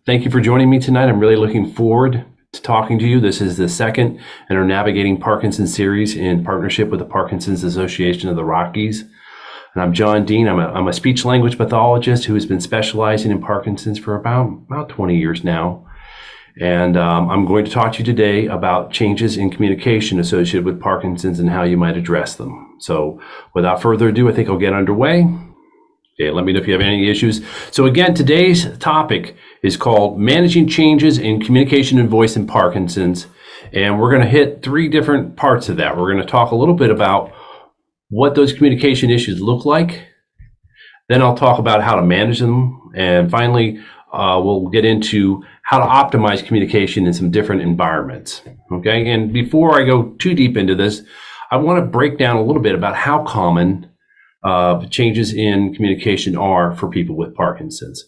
Thank you for joining me tonight. I'm really looking forward to talking to you. This is the second in our Navigating Parkinson's series in partnership with the Parkinson's Association of the Rockies. And I'm John Dean. I'm a speech language pathologist who has been specializing in Parkinson's for about 20 years now. And I'm going to talk to you today about changes in communication associated with Parkinson's and how you might address them. So without further ado, I think I'll get underway. Okay, let me know if you have any issues. So again, today's topic is called Managing Changes in Communication and Voice in Parkinson's. And we're going to hit three different parts of that. We're going to talk a little bit about what those communication issues look like. Then I'll talk about how to manage them. And finally, we'll get into how to optimize communication in some different environments. Okay, and before I go too deep into this, I want to break down a little bit about how common changes in communication are for people with Parkinson's.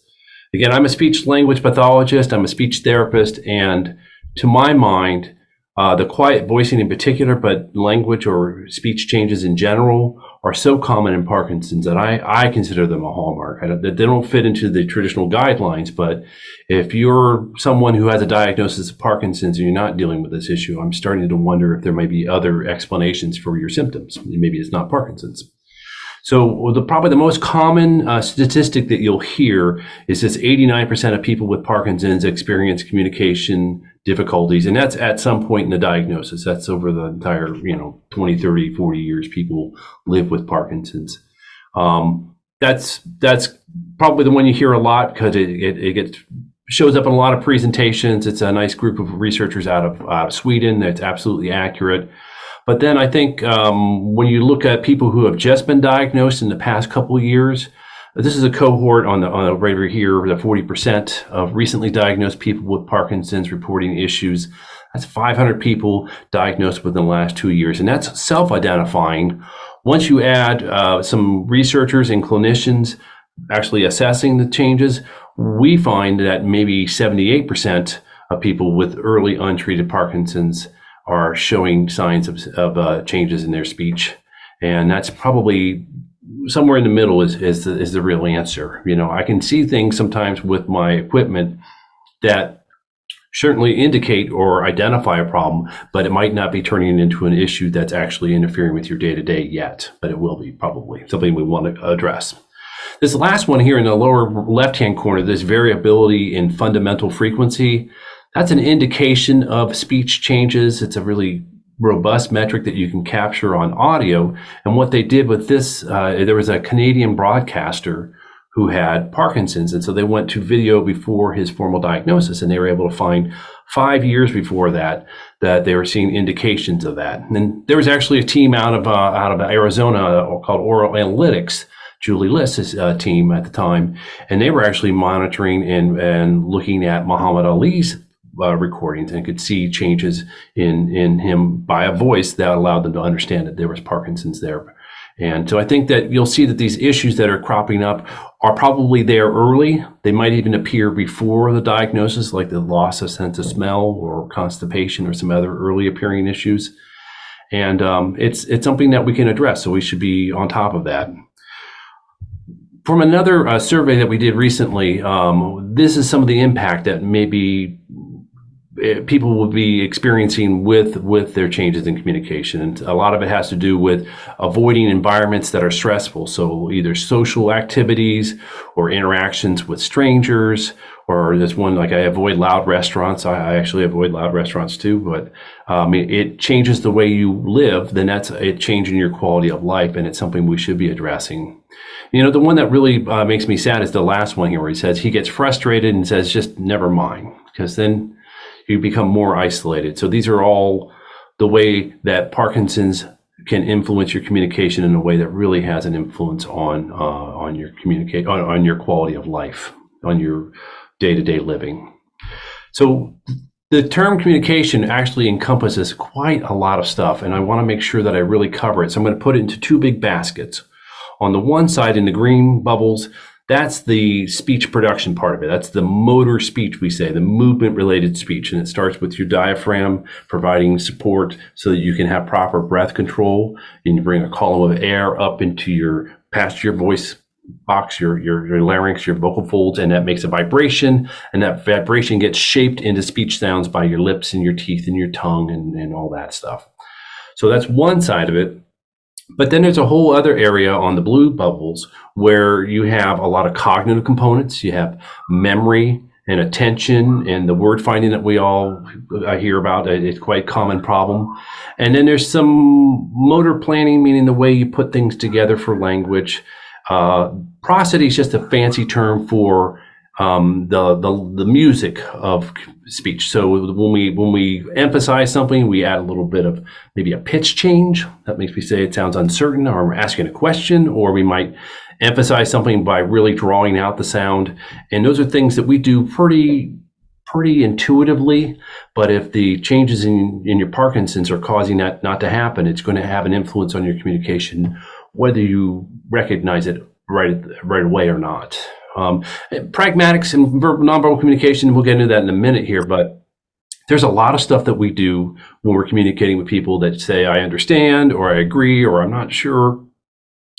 Again, I'm a speech language pathologist, I'm a speech therapist, and to my mind, the quiet voicing in particular, but language or speech changes in general are so common in Parkinson's that I consider them a hallmark. They don't fit into the traditional guidelines, but if you're someone who has a diagnosis of Parkinson's and you're not dealing with this issue, I'm starting to wonder if there may be other explanations for your symptoms. Maybe it's not Parkinson's. So probably the most common statistic that you'll hear is this 89% of people with Parkinson's experience communication difficulties, and that's at some point in the diagnosis. That's over the entire 20, 30, 40 years people live with Parkinson's. That's probably the one you hear a lot because it shows up in a lot of presentations. It's a nice group of researchers out of Sweden. That's absolutely accurate. But then I think when you look at people who have just been diagnosed in the past couple of years, this is a cohort on the right over here, the 40% of recently diagnosed people with Parkinson's reporting issues. That's 500 people diagnosed within the last 2 years, and that's self-identifying. Once you add some researchers and clinicians actually assessing the changes, we find that maybe 78% of people with early untreated Parkinson's are showing signs of changes in their speech, and that's probably somewhere in the middle is the real answer. I can see things sometimes with my equipment that certainly indicate or identify a problem, but it might not be turning into an issue that's actually interfering with your day-to-day yet, but it will be probably something we want to address. This last one here in the lower left-hand corner, this variability in fundamental frequency, that's an indication of speech changes. It's a really robust metric that you can capture on audio. And what they did with this, there was a Canadian broadcaster who had Parkinson's. And so they went to video before his formal diagnosis, and they were able to find 5 years before that they were seeing indications of that. And then there was actually a team out of Arizona called Oral Analytics, Julie List's team at the time, and they were actually monitoring and looking at Muhammad Ali's recordings and could see changes in him by a voice that allowed them to understand that there was Parkinson's there. And so I think that you'll see that these issues that are cropping up are probably there early. They might even appear before the diagnosis, like the loss of sense of smell or constipation or some other early appearing issues. And it's something that we can address, so we should be on top of that. From another survey that we did recently, this is some of the impact that maybe people will be experiencing with their changes in communication. And a lot of it has to do with avoiding environments that are stressful. So either social activities or interactions with strangers, or there's one like I avoid loud restaurants. I actually avoid loud restaurants too, but it changes the way you live, then that's a change in your quality of life, and it's something we should be addressing. The one that really makes me sad is the last one here where he says he gets frustrated and says, just never mind, because then you become more isolated. So these are all the way that Parkinson's can influence your communication in a way that really has an influence on your on your quality of life, on your day-to-day living. So the term communication actually encompasses quite a lot of stuff, and I want to make sure that I really cover it. So I'm going to put it into two big baskets. On the one side, in the green bubbles, that's the speech production part of it. That's the motor speech, we say, the movement-related speech. And it starts with your diaphragm providing support so that you can have proper breath control. And you bring a column of air up into past your voice box, your larynx, your vocal folds, and that makes a vibration, and that vibration gets shaped into speech sounds by your lips and your teeth and your tongue and all that stuff. So that's one side of it. But then there's a whole other area on the blue bubbles where you have a lot of cognitive components. You have memory and attention and the word finding that we all hear about. It's quite a common problem. And then there's some motor planning, meaning the way you put things together for language. Prosody is just a fancy term for the music of speech. So when we emphasize something, we add a little bit of maybe a pitch change that makes me say it sounds uncertain, or we're asking a question, or we might emphasize something by really drawing out the sound. And those are things that we do pretty intuitively. But if the changes in your Parkinson's are causing that not to happen, it's going to have an influence on your communication, whether you recognize it right away or not. Pragmatics and nonverbal communication, we'll get into that in a minute here, but there's a lot of stuff that we do when we're communicating with people that say, I understand, or I agree, or I'm not sure.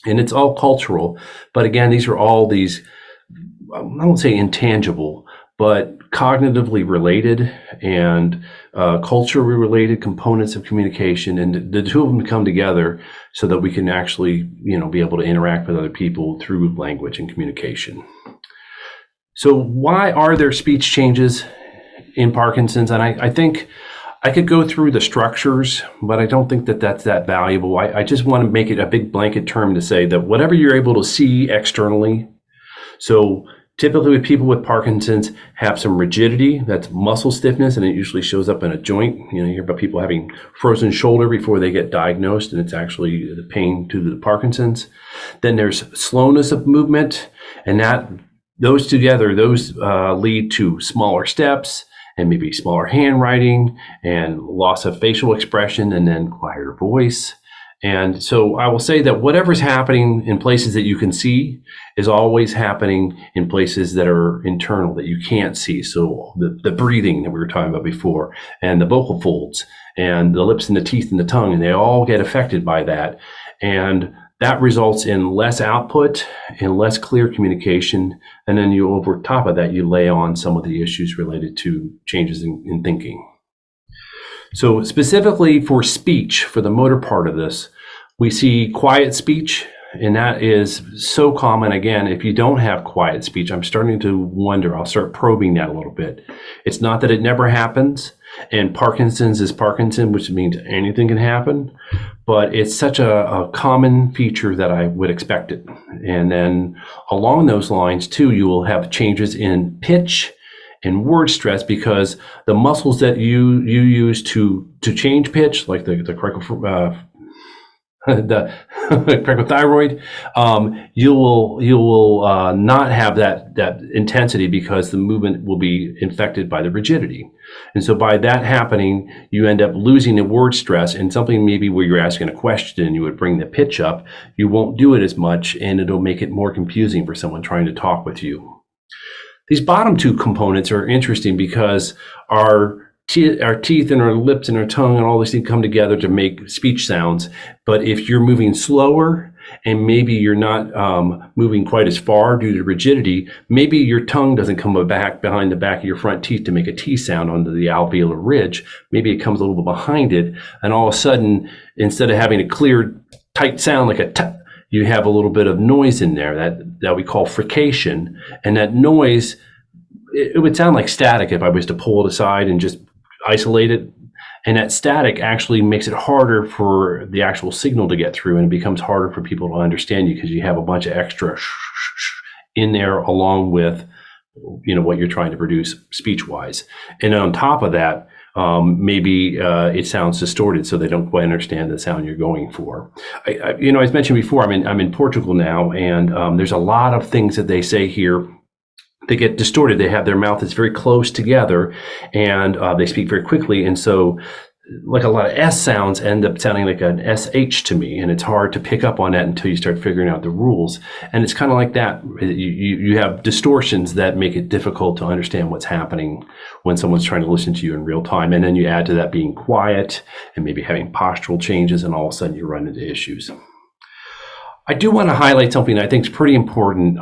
And it's all cultural. But again, these are all these, I won't say intangible, but cognitively related and culturally related components of communication, and the two of them come together so that we can actually, be able to interact with other people through language and communication. So why are there speech changes in Parkinson's? And I think I could go through the structures, but I don't think that that's that valuable. I just want to make it a big blanket term to say that whatever you're able to see externally, so typically with people with Parkinson's have some rigidity, that's muscle stiffness, and it usually shows up in a joint. You hear about people having frozen shoulder before they get diagnosed, and it's actually the pain to the Parkinson's. Then there's slowness of movement, and those together lead to smaller steps and maybe smaller handwriting and loss of facial expression and then quieter voice. And so I will say that whatever's happening in places that you can see is always happening in places that are internal that you can't see. So the breathing that we were talking about before, and the vocal folds, and the lips and the teeth and the tongue, and they all get affected by that. And that results in less output and less clear communication. And then over top of that, you lay on some of the issues related to changes in thinking. So specifically for speech, for the motor part of this, we see quiet speech, and that is so common. Again, if you don't have quiet speech, I'm starting to wonder, I'll start probing that a little bit. It's not that it never happens, and Parkinson's is Parkinson, which means anything can happen, but it's such a common feature that I would expect it. And then along those lines too, you will have changes in pitch and word stress, because the muscles that you use to change pitch, like the cricothyroid, you will not have that intensity because the movement will be infected by the rigidity. And so by that happening, you end up losing the word stress, and something maybe where you're asking a question, you would bring the pitch up, you won't do it as much, and it'll make it more confusing for someone trying to talk with you. These bottom two components are interesting because our teeth and our lips and our tongue and all these things come together to make speech sounds. But if you're moving slower and maybe you're not moving quite as far due to rigidity, maybe your tongue doesn't come back behind the back of your front teeth to make a T sound onto the alveolar ridge. Maybe it comes a little bit behind it. And all of a sudden, instead of having a clear, tight sound like a T, you have a little bit of noise in there that we call frication. And that noise, it would sound like static if I was to pull it aside and just isolate it. And that static actually makes it harder for the actual signal to get through, and it becomes harder for people to understand you because you have a bunch of extra in there along with what you're trying to produce speech-wise. And on top of that, maybe it sounds distorted, so they don't quite understand the sound you're going for. As mentioned before, I'm in Portugal now, and there's a lot of things that they say here. They get distorted. They have their mouth that's very close together, and they speak very quickly. And so like a lot of S sounds end up sounding like an SH to me, and it's hard to pick up on that until you start figuring out the rules. And it's kind of like that. You have distortions that make it difficult to understand what's happening when someone's trying to listen to you in real time. And then you add to that being quiet and maybe having postural changes, and all of a sudden you run into issues. I do want to highlight something I think is pretty important.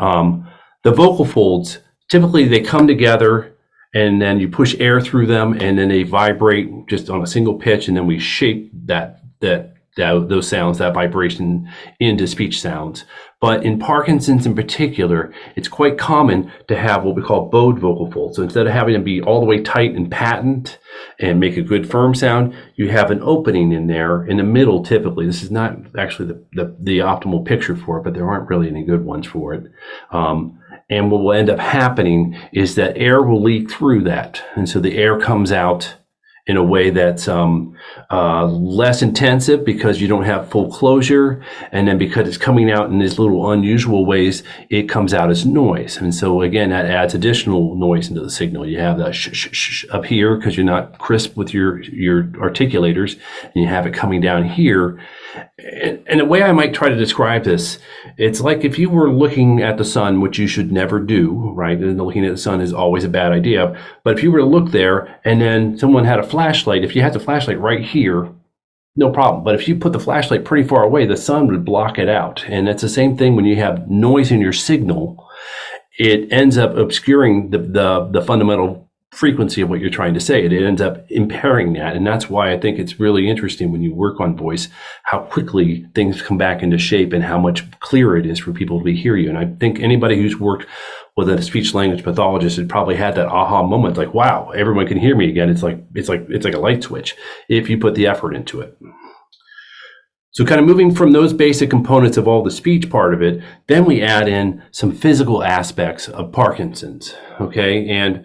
The vocal folds, typically they come together and then you push air through them and then they vibrate just on a single pitch, and then we shape those sounds, that vibration, into speech sounds. But in Parkinson's in particular, it's quite common to have what we call bowed vocal folds. So instead of having them be all the way tight and patent and make a good firm sound, you have an opening in there in the middle typically. This is not actually the optimal picture for it, but there aren't really any good ones for it. And what will end up happening is that air will leak through that. And so the air comes out in a way that's less intensive because you don't have full closure. And then because it's coming out in these little unusual ways, it comes out as noise. And so again, that adds additional noise into the signal. You have that sh sh sh up here because you're not crisp with your articulators, and you have it coming down here. And the way I might try to describe this, it's like if you were looking at the sun, which you should never do, right? And looking at the sun is always a bad idea. But if you were to look there and then someone had a flashlight, if you had the flashlight right here, no problem. But if you put the flashlight pretty far away, the sun would block it out. And it's the same thing when you have noise in your signal. It ends up obscuring the fundamental frequency of what you're trying to say. It ends up impairing that. And that's why I think it's really interesting when you work on voice, how quickly things come back into shape and how much clearer it is for people to hear you. And I think anybody who's worked with a speech language pathologist had probably had that aha moment, like, wow, everyone can hear me again. It's like a light switch if you put the effort into it. So kind of moving from those basic components of all the speech part of it, then we add in some physical aspects of Parkinson's, okay? And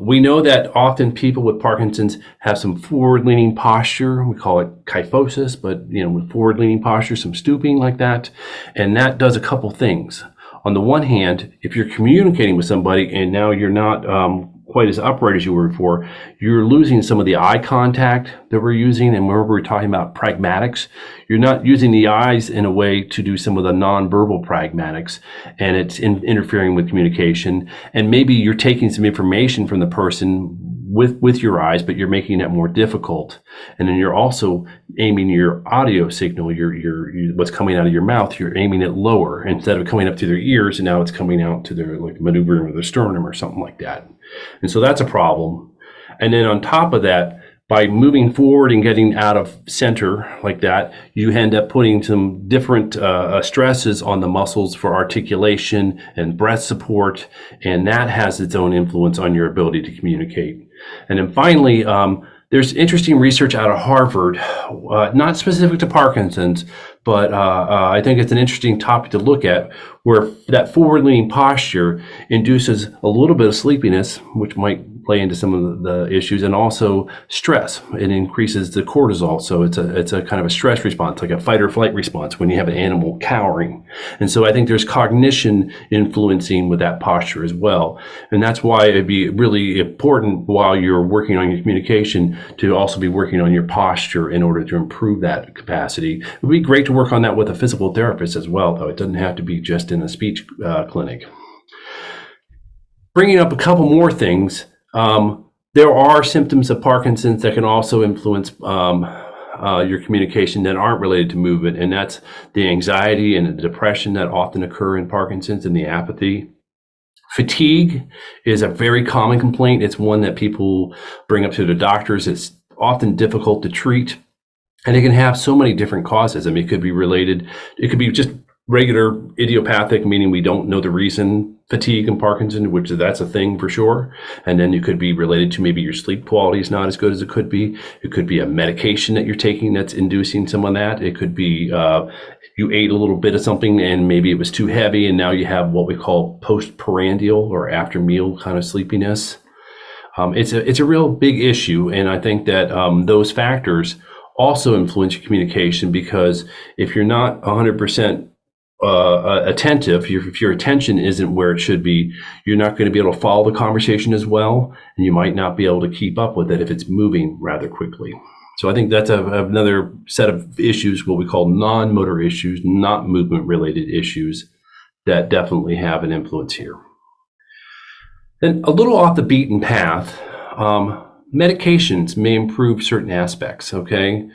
we know that often people with Parkinson's have some forward-leaning posture. We call it kyphosis, but with forward-leaning posture, some stooping like that. And that does a couple things. On the one hand, if you're communicating with somebody and now you're not quite as upright as you were before, you're losing some of the eye contact that we're using. And whenever we're talking about pragmatics, you're not using the eyes in a way to do some of the nonverbal pragmatics, and it's interfering with communication. And maybe you're taking some information from the person with your eyes, but you're making that more difficult. And then you're also aiming your audio signal, your what's coming out of your mouth, you're aiming it lower instead of coming up to their ears, and now it's coming out to their maneuvering of their sternum or something like that. And so that's a problem. And then on top of that, by moving forward and getting out of center like that, you end up putting some different stresses on the muscles for articulation and breath support, and that has its own influence on your ability to communicate. And then finally, there's interesting research out of Harvard, not specific to Parkinson's, but I think it's an interesting topic to look at, where that forward-leaning posture induces a little bit of sleepiness, which might play into some of the issues, and also stress. It increases the cortisol, so it's a kind of a stress response, like a fight or flight response when you have an animal cowering. And so I think there's cognition influencing with that posture as well. And that's why it'd be really important while you're working on your communication to also be working on your posture in order to improve that capacity. It would be great to work on that with a physical therapist as well, though. It doesn't have to be just in a speech clinic. Bringing up a couple more things, there are symptoms of Parkinson's that can also influence your communication that aren't related to movement, and that's the anxiety and the depression that often occur in Parkinson's, and the apathy. Fatigue is a very common complaint. It's one that people bring up to the doctors. It's often difficult to treat, and it can have so many different causes. I mean, it could be related, it could be just regular idiopathic, meaning we don't know the reason, fatigue and Parkinson, which that's a thing for sure. And then it could be related to maybe your sleep quality is not as good as it could be. It could be a medication that you're taking that's inducing some of that. It could be you ate a little bit of something and maybe it was too heavy, and now you have what we call postprandial or after meal kind of sleepiness. It's a real big issue, and I think that those factors also influence your communication, because if you're not 100% attentive, if your attention isn't where it should be, you're not going to be able to follow the conversation as well, and you might not be able to keep up with it if it's moving rather quickly. So I think that's another set of issues, what we call non-motor issues, not movement-related issues, that definitely have an influence here. Then a little off the beaten path, medications may improve certain aspects, okay?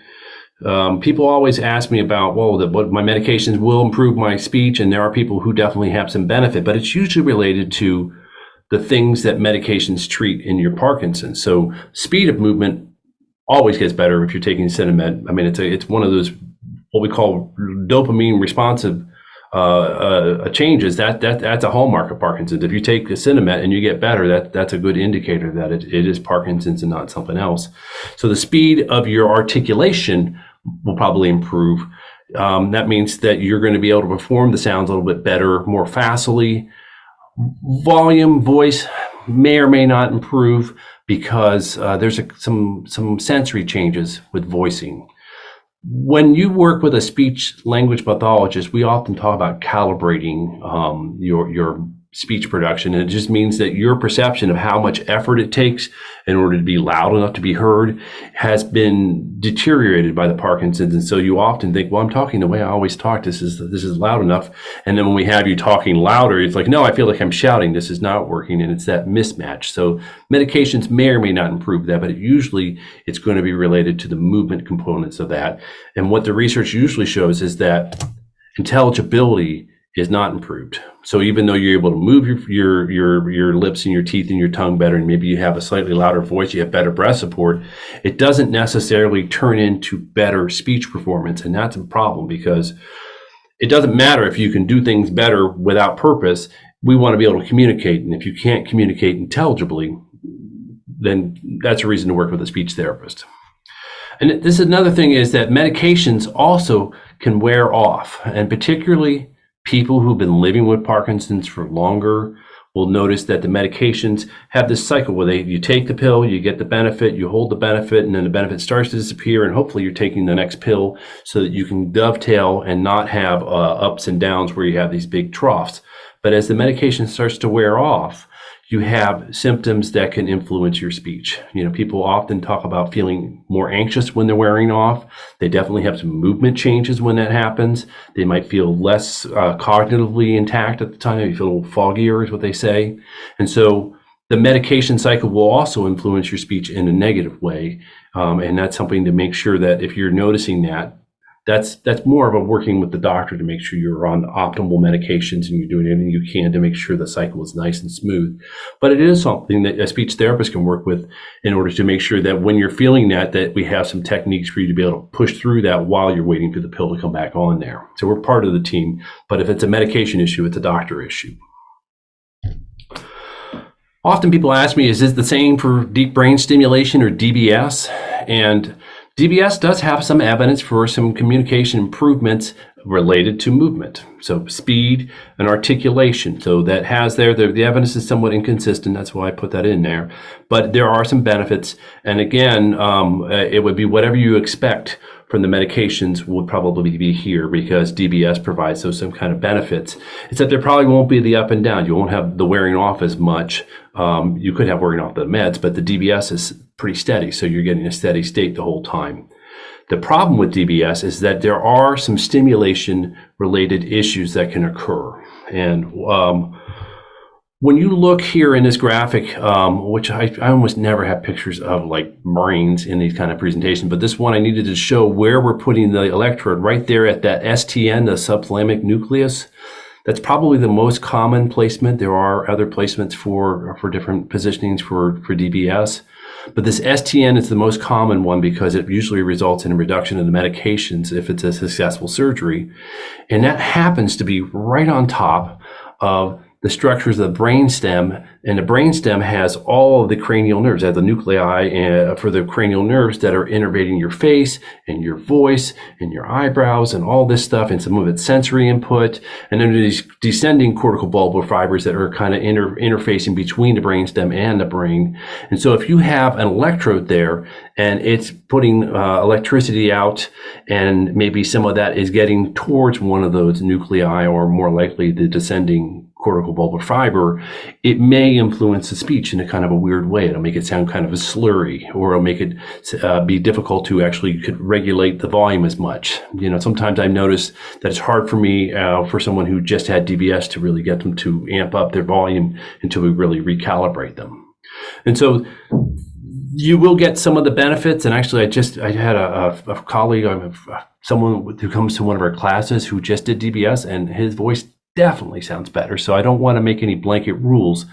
People always ask me about, well, what my medications will improve my speech, and there are people who definitely have some benefit, but it's usually related to the things that medications treat in your Parkinson's. So speed of movement always gets better if you're taking Cinemed. I mean, it's one of those what we call dopamine responsive changes. That's a hallmark of Parkinson's. If you take a Cinemed and you get better, that's a good indicator that it is Parkinson's and not something else. So the speed of your articulation will probably improve. That means that you're going to be able to perform the sounds a little bit better, more facilely. Volume, voice may or may not improve because there's some sensory changes with voicing. When you work with a speech language pathologist, we often talk about calibrating your speech production. And it just means that your perception of how much effort it takes in order to be loud enough to be heard has been deteriorated by the Parkinson's. And so you often think, well, I'm talking the way I always talk. This is loud enough. And then when we have you talking louder, it's like, no, I feel like I'm shouting. This is not working. And it's that mismatch. So medications may or may not improve that, but usually it's going to be related to the movement components of that. And what the research usually shows is that intelligibility is not improved. So even though you're able to move your lips and your teeth and your tongue better, and maybe you have a slightly louder voice, you have better breath support, it doesn't necessarily turn into better speech performance. And that's a problem because it doesn't matter if you can do things better without purpose. We want to be able to communicate. And if you can't communicate intelligibly, then that's a reason to work with a speech therapist. And this is another thing is that medications also can wear off, and particularly people who've been living with Parkinson's for longer will notice that the medications have this cycle where you take the pill, you get the benefit, you hold the benefit, and then the benefit starts to disappear, and hopefully you're taking the next pill so that you can dovetail and not have ups and downs where you have these big troughs. But as the medication starts to wear off, you have symptoms that can influence your speech. People often talk about feeling more anxious when they're wearing off. They definitely have some movement changes when that happens. They might feel less cognitively intact at the time. They feel a little foggier is what they say. And so the medication cycle will also influence your speech in a negative way. And that's something to make sure that if you're noticing that's more of a working with the doctor to make sure you're on optimal medications and you're doing everything you can to make sure the cycle is nice and smooth. But it is something that a speech therapist can work with in order to make sure that when you're feeling that we have some techniques for you to be able to push through that while you're waiting for the pill to come back on there. So we're part of the team, but if it's a medication issue, it's a doctor issue. Often people ask me, is this the same for deep brain stimulation or DBS? And DBS does have some evidence for some communication improvements related to movement. So speed and articulation. So that has the evidence is somewhat inconsistent. That's why I put that in there. But there are some benefits. And again, it would be whatever you expect from the medications would probably be here because DBS provides some kind of benefits. Except there probably won't be the up and down. You won't have the wearing off as much. You could have wearing off the meds, but the DBS is pretty steady. So you're getting a steady state the whole time. The problem with DBS is that there are some stimulation related issues that can occur. And when you look here in this graphic, which I almost never have pictures of like brains in these kind of presentations, but this one I needed to show where we're putting the electrode right there at that STN, the subthalamic nucleus. That's probably the most common placement. There are other placements for different positionings for DBS. But this STN is the most common one because it usually results in a reduction in the medications if it's a successful surgery. And that happens to be right on top of the structures of the brainstem, and the brainstem has all of the cranial nerves, has the nuclei for the cranial nerves that are innervating your face and your voice and your eyebrows and all this stuff, and some of it's sensory input. And then these descending cortical bulbar fibers that are kind of interfacing between the brainstem and the brain. And so if you have an electrode there and it's putting electricity out, and maybe some of that is getting towards one of those nuclei, or more likely the descending cortical bulbar fiber, it may influence the speech in a kind of a weird way. It'll make it sound kind of a slurry, or it'll make it be difficult to actually could regulate the volume as much. Sometimes I notice that it's hard for me, for someone who just had DBS, to really get them to amp up their volume until we really recalibrate them. And so You will get some of the benefits. And actually, I had a colleague, someone who comes to one of our classes who just did DBS, and his voice definitely sounds better. So I don't want to make any blanket rules,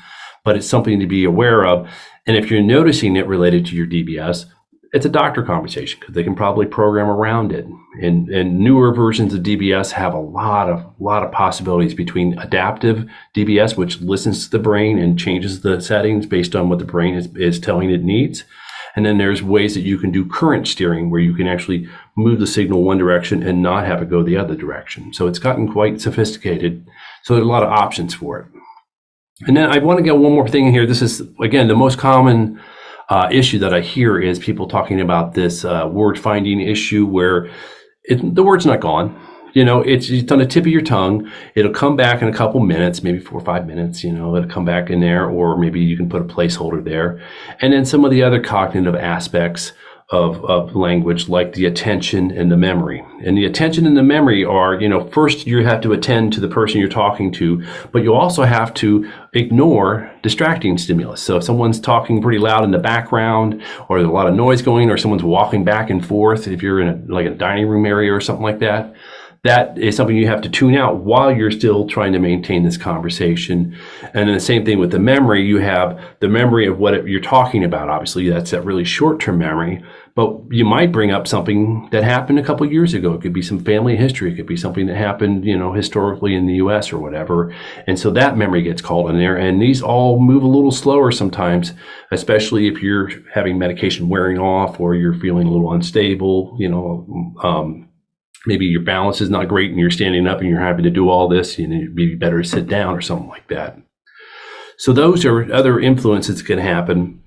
but it's something to be aware of. And if you're noticing it related to your DBS, it's a doctor conversation because they can probably program around it. And newer versions of DBS have a lot of possibilities between adaptive DBS, which listens to the brain and changes the settings based on what the brain is telling it needs. And then there's ways that you can do current steering where you can actually move the signal one direction and not have it go the other direction. So it's gotten quite sophisticated. So there's a lot of options for it. And then I want to get one more thing in here. This is, again, the most common issue that I hear is people talking about this word finding issue where the word's not gone. It's on the tip of your tongue. It'll come back in a couple minutes, maybe 4 or 5 minutes, it'll come back in there, or maybe you can put a placeholder there. And then some of the other cognitive aspects of language, like the attention and the memory. And the attention and the memory are, first you have to attend to the person you're talking to, but you also have to ignore distracting stimulus. So if someone's talking pretty loud in the background, or there's a lot of noise going, or someone's walking back and forth, if you're in a dining room area or something like that, that is something you have to tune out while you're still trying to maintain this conversation. And then the same thing with the memory. You have the memory of what you're talking about. Obviously, that's that really short-term memory. But you might bring up something that happened a couple of years ago. It could be some family history. It could be something that happened, historically in the U.S. or whatever. And so that memory gets called in there. And these all move a little slower sometimes, especially if you're having medication wearing off or you're feeling a little unstable, maybe your balance is not great and you're standing up and you're having to do all this, it'd be better to sit down or something like that. So those are other influences that can happen.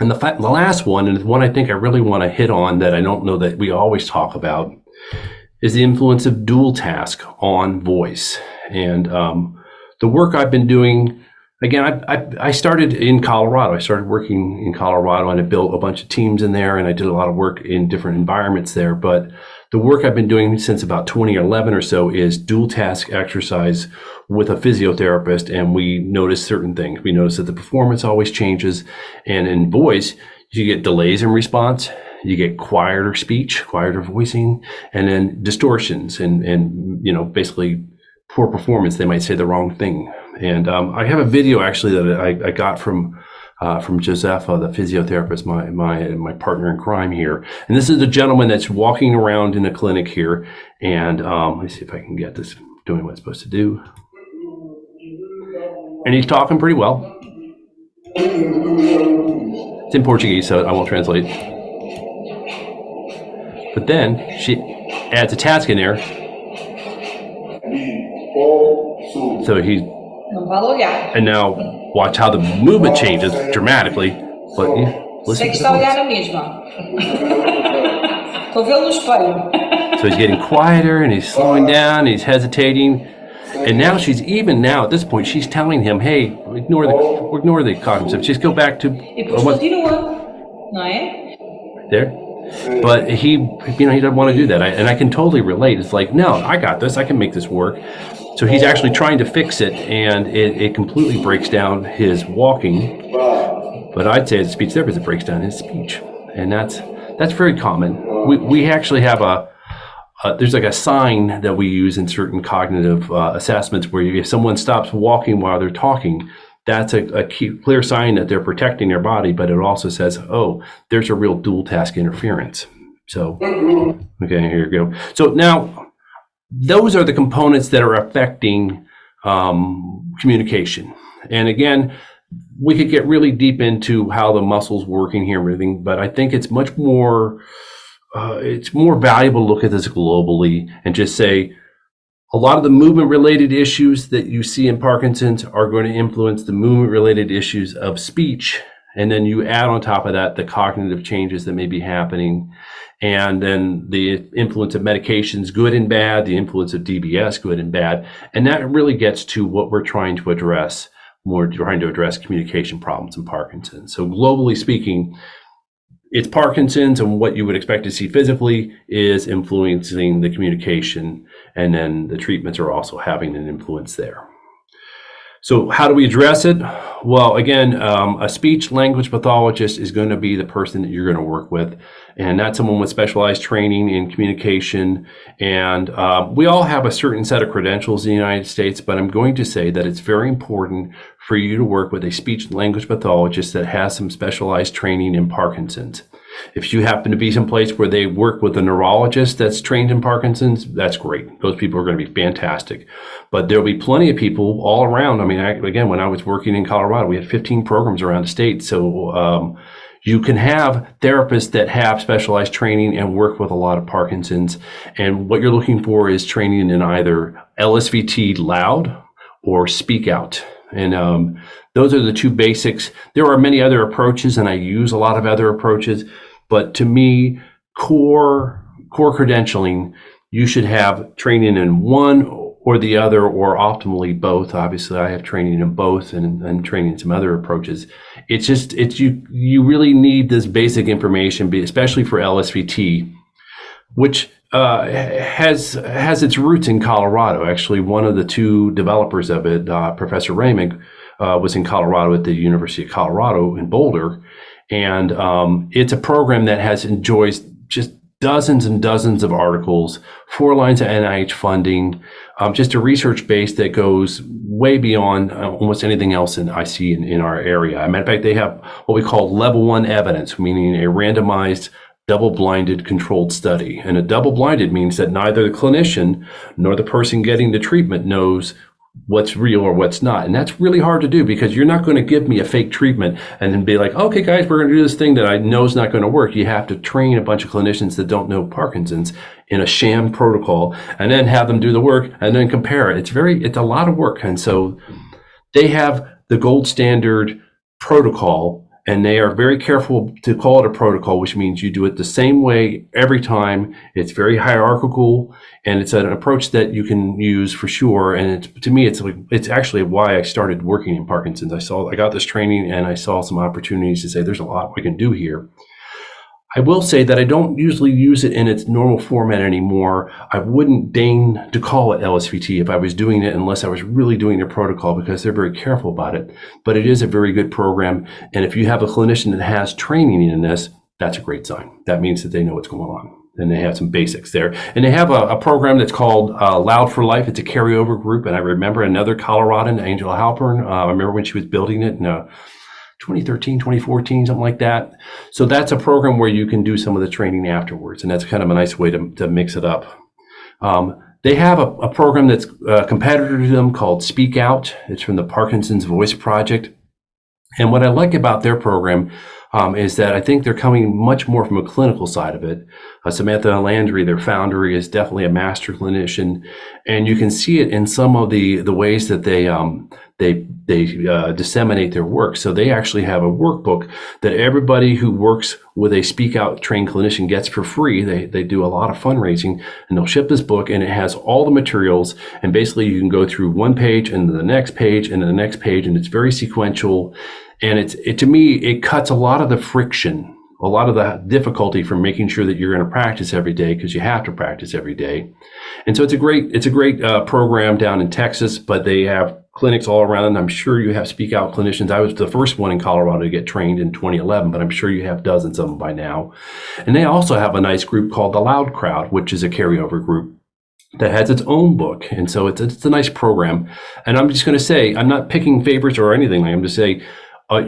And the last one, and the one I think I really want to hit on that I don't know that we always talk about, is the influence of dual task on voice. And the work I've been doing, again, I started in Colorado. I started working in Colorado and I built a bunch of teams in there, and I did a lot of work in different environments there. But the work I've been doing since about 2011 or so is dual task exercise with a physiotherapist, and we notice certain things. We notice that the performance always changes, and in voice, you get delays in response, you get quieter speech, quieter voicing, and then distortions and basically poor performance. They might say the wrong thing. And I have a video actually that I got from Josepha, the physiotherapist, my partner in crime here. And this is a gentleman that's walking around in a clinic here. And let's see if I can get this doing what it's supposed to do. And he's talking pretty well. It's in Portuguese, so I won't translate. But then she adds a task in there. So he's, and now watch how the movement changes dramatically. But listen to the So he's getting quieter and he's slowing down, he's hesitating. And now at this point, she's telling him, hey, ignore the cognitive. Just go back to there. But he doesn't want to do that. And I can totally relate. It's like, no, I got this. I can make this work. So he's actually trying to fix it, and it completely breaks down his walking. But I'd say as a speech therapist, it breaks down his speech. And that's very common. We actually have there's like a sign that we use in certain cognitive assessments where if someone stops walking while they're talking, that's a clear sign that they're protecting their body, but it also says, oh, there's a real dual task interference. So, okay, here you go. So now, those are the components that are affecting communication. And again, we could get really deep into how the muscles working here and everything, but I think it's much more, it's more valuable to look at this globally and just say, a lot of the movement-related issues that you see in Parkinson's are going to influence the movement-related issues of speech. And then you add on top of that the cognitive changes that may be happening. And then the influence of medications, good and bad, the influence of DBS, good and bad. And that really gets to what we're trying to address. We're trying to address communication problems in Parkinson's. So globally speaking, it's Parkinson's, and what you would expect to see physically is influencing the communication, and then the treatments are also having an influence there. So how do we address it? Well, again, a speech language pathologist is going to be the person that you're going to work with, and that's someone with specialized training in communication. And we all have a certain set of credentials in the United States, but I'm going to say that it's very important for you to work with a speech language pathologist that has some specialized training in Parkinson's. If you happen to be someplace where they work with a neurologist that's trained in Parkinson's, that's great. Those people are going to be fantastic. But there'll be plenty of people all around. I mean, again, when I was working in Colorado, we had 15 programs around the state. So you can have therapists that have specialized training and work with a lot of Parkinson's. And what you're looking for is training in either LSVT loud or speak out. And those are the two basics. There are many other approaches, and I use a lot of other approaches. But to me, core credentialing, you should have training in one or the other, or optimally both. Obviously, I have training in both and training in some other approaches. It's you really need this basic information, especially for LSVT, which has its roots in Colorado. Actually, one of the two developers of it, Professor Ramig, was in Colorado at the University of Colorado in Boulder. And it's a program that enjoys just dozens and dozens of articles, 4 lines of NIH funding, just a research base that goes way beyond almost anything else I see in our area. As a matter of fact, they have what we call level 1 evidence, meaning a randomized double-blinded controlled study. And a double-blinded means that neither the clinician nor the person getting the treatment knows what's real or what's not. And that's really hard to do, because you're not going to give me a fake treatment and then be like, okay, guys, we're going to do this thing that I know is not going to work. You have to train a bunch of clinicians that don't know Parkinson's in a sham protocol, and then have them do the work and then compare it. It's a lot of work. And so they have the gold standard protocol, and they are very careful to call it a protocol, which means you do it the same way every time. It's very hierarchical, and it's an approach that you can use for sure. And to me, it's actually why I started working in Parkinson's. I got this training, and I saw some opportunities to say there's a lot we can do here. I will say that I don't usually use it in its normal format anymore. I wouldn't deign to call it LSVT if I was doing it, unless I was really doing a protocol, because they're very careful about it. But it is a very good program. And if you have a clinician that has training in this, that's a great sign. That means that they know what's going on, and they have some basics there. And they have a program that's called Loud for Life. It's a carryover group. And I remember another Coloradan, Angela Halpern. I remember when she was building it in 2013, 2014, something like that. So that's a program where you can do some of the training afterwards, and that's kind of a nice way to mix it up. They have a program that's a competitor to them called Speak Out. It's from the Parkinson's Voice Project. And what I like about their program is that I think they're coming much more from a clinical side of it. Samantha Landry, their founder, is definitely a master clinician, and you can see it in some of the ways that they disseminate their work. So they actually have a workbook that everybody who works with a Speak Out trained clinician gets for free. They do a lot of fundraising, and they'll ship this book, and it has all the materials. And basically, you can go through one page and the next page and the next page, and it's very sequential. And to me, it cuts a lot of the friction, a lot of the difficulty from making sure that you're going to practice every day, because you have to practice every day. And so it's a great program down in Texas, but they have clinics all around. I'm sure you have Speak Out clinicians. I was the first one in Colorado to get trained in 2011, but I'm sure you have dozens of them by now. And they also have a nice group called the Loud Crowd, which is a carryover group that has its own book. And so it's a nice program. And I'm just going to say, I'm not picking favorites or anything. I'm just saying,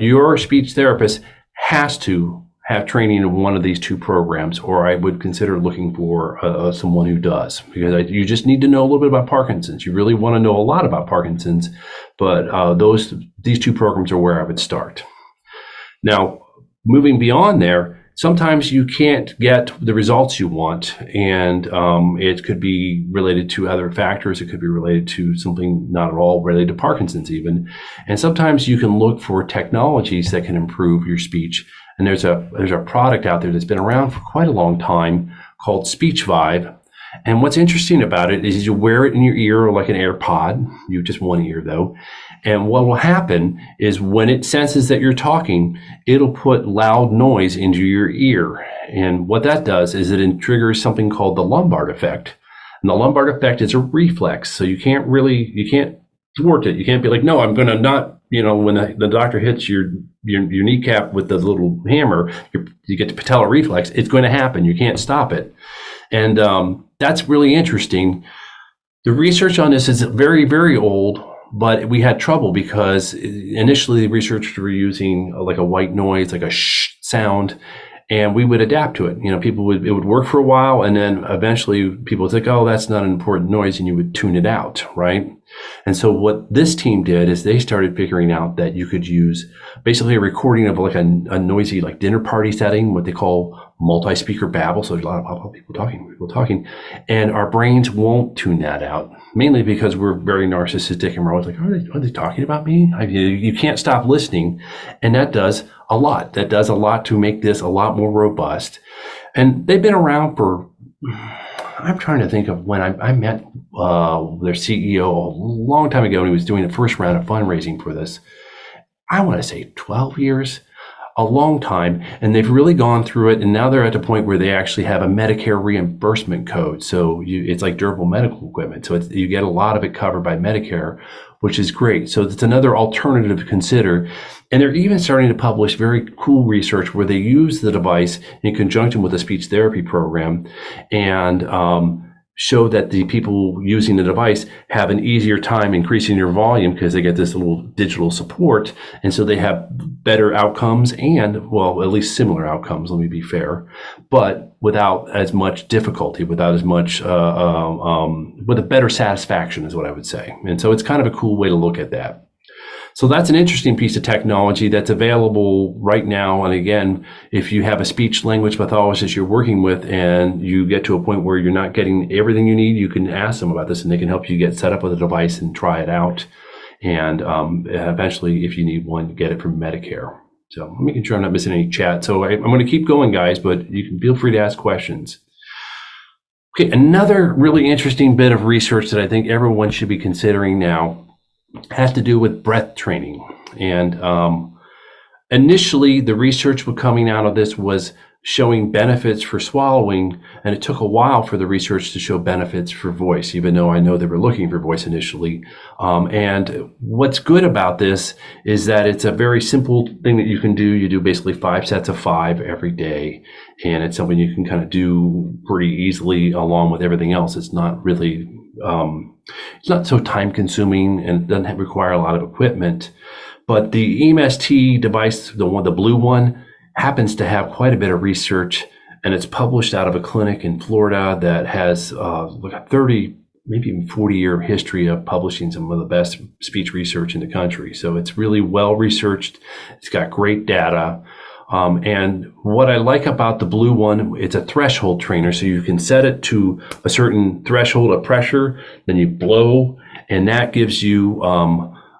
your speech therapist has to have training in one of these two programs, or I would consider looking for someone who does, because you just need to know a little bit about Parkinson's. You really want to know a lot about Parkinson's, but these two programs are where I would start. Now, moving beyond there, sometimes you can't get the results you want, and it could be related to other factors. It could be related to something not at all related to Parkinson's even. And sometimes you can look for technologies that can improve your speech. And there's a product out there that's been around for quite a long time called Speech Vibe. And what's interesting about it is you wear it in your ear like an AirPod. You have just one ear though. And what will happen is when it senses that you're talking, it'll put loud noise into your ear. And what that does is it triggers something called the lumbar effect. And the lumbar effect is a reflex. So you can't thwart it. You can't be like, no, I'm going to not, when the doctor hits your kneecap with the little hammer, you get the patellar reflex. It's going to happen. You can't stop it. And that's really interesting. The research on this is very, very old, but we had trouble because initially the researchers were using like a white noise, like a shh sound, and we would adapt to it. It would work for a while, and then eventually people would think, oh, that's not an important noise, and you would tune it out, right? And so what this team did is they started figuring out that you could use basically a recording of like a noisy like dinner party setting, what they call multi-speaker babble. So there's a lot of people talking, and our brains won't tune that out, mainly because we're very narcissistic and we're always like, are they talking about me? You can't stop listening. And that does a lot. That does a lot to make this a lot more robust. And they've been around for, I'm trying to think of when I met their CEO a long time ago when he was doing the first round of fundraising for this. I want to say 12 years, a long time. And they've really gone through it. And now they're at the point where they actually have a Medicare reimbursement code. So it's like durable medical equipment. So you get a lot of it covered by Medicare, which is great. So it's another alternative to consider. And they're even starting to publish very cool research where they use the device in conjunction with a speech therapy program and show that the people using the device have an easier time increasing their volume because they get this little digital support. And so they have better outcomes and, well, at least similar outcomes, let me be fair, but without as much difficulty, without as much, with a better satisfaction is what I would say. And so it's kind of a cool way to look at that. So that's an interesting piece of technology that's available right now. And again, if you have a speech language pathologist you're working with and you get to a point where you're not getting everything you need, you can ask them about this and they can help you get set up with a device and try it out. And eventually, if you need one, get it from Medicare. So I'm making sure I'm not missing any chat. So I'm going to keep going, guys, but you can feel free to ask questions. Okay, another really interesting bit of research that I think everyone should be considering now has to do with breath training. And initially, the research coming out of this was showing benefits for swallowing, and it took a while for the research to show benefits for voice, even though I know they were looking for voice initially. And what's good about this is that it's a very simple thing that you can do. You do basically 5 sets of 5 every day, and it's something you can kind of do pretty easily along with everything else. It's not really it's not so time consuming and it doesn't require a lot of equipment. But the EMST device, the blue one, happens to have quite a bit of research, and it's published out of a clinic in Florida that has like a 30, maybe even 40-year history of publishing some of the best speech research in the country. So it's really well researched. It's got great data. And what I like about the blue one, it's a threshold trainer. So you can set it to a certain threshold of pressure, then you blow, and that gives you,